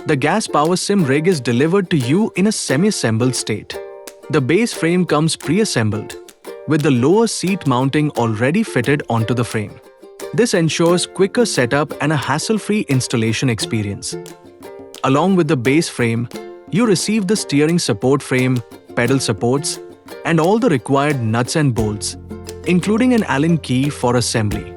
The gas power sim rig is delivered to you in a semi-assembled state. The base frame comes pre-assembled, with the lower seat mounting already fitted onto the frame. This ensures quicker setup and a hassle-free installation experience. Along with the base frame, you receive the steering support frame, pedal supports, and all the required nuts and bolts, including an Allen key for assembly.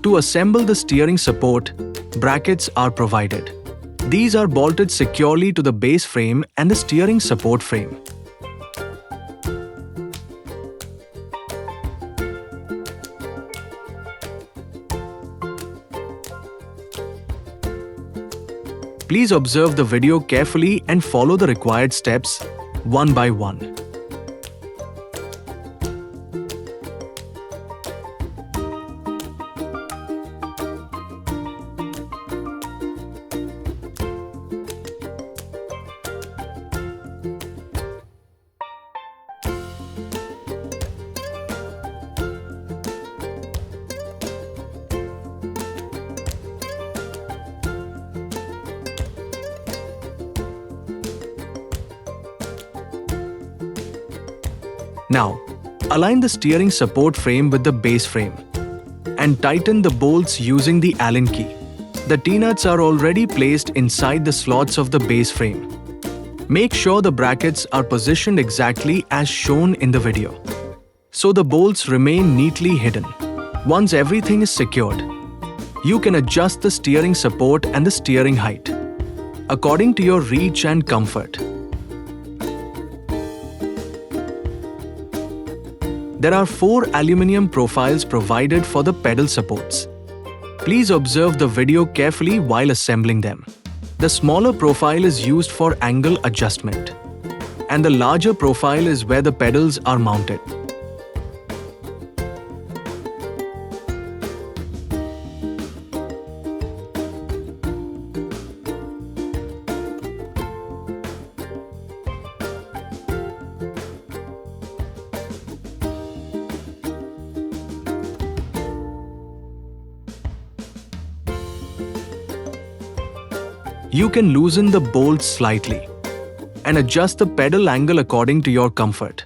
To assemble the steering support, brackets are provided. These are bolted securely to the base frame and the steering support frame. Please observe the video carefully and follow the required steps one by one. Now, align the steering support frame with the base frame and tighten the bolts using the Allen key. The T-nuts are already placed inside the slots of the base frame. Make sure the brackets are positioned exactly as shown in the video, so the bolts remain neatly hidden. Once everything is secured, you can adjust the steering support and the steering height according to your reach and comfort. There are 4 aluminium profiles provided for the pedal supports. Please observe the video carefully while assembling them. The smaller profile is used for angle adjustment, and the larger profile is where the pedals are mounted. You can loosen the bolts slightly and adjust the pedal angle according to your comfort.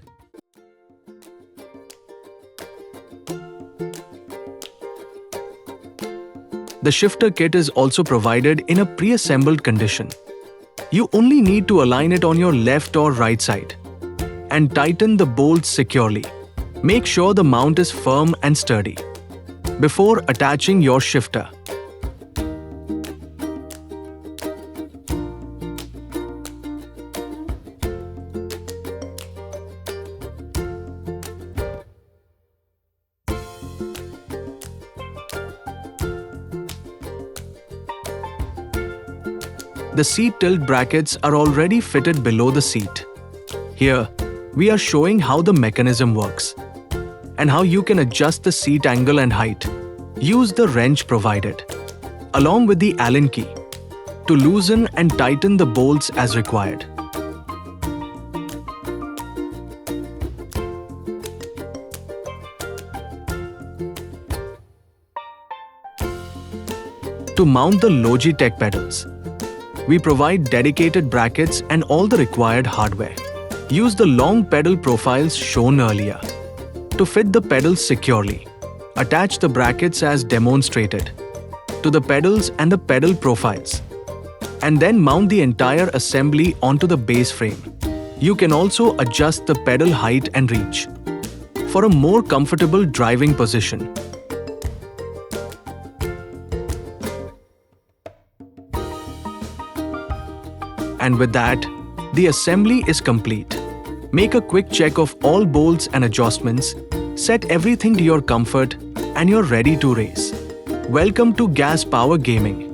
The shifter kit is also provided in a pre-assembled condition. You only need to align it on your left or right side and tighten the bolts securely. Make sure the mount is firm and sturdy before attaching your shifter. The seat tilt brackets are already fitted below the seat. Here, we are showing how the mechanism works and how you can adjust the seat angle and height. Use the wrench provided, along with the Allen key, to loosen and tighten the bolts as required. To mount the Logitech pedals, we provide dedicated brackets and all the required hardware. Use the long pedal profiles shown earlier to fit the pedals securely. Attach the brackets as demonstrated to the pedals and the pedal profiles, and then mount the entire assembly onto the base frame. You can also adjust the pedal height and reach for a more comfortable driving position. And with that, the assembly is complete. Make a quick check of all bolts and adjustments, set everything to your comfort, and you're ready to race. Welcome to Gas Power Gaming.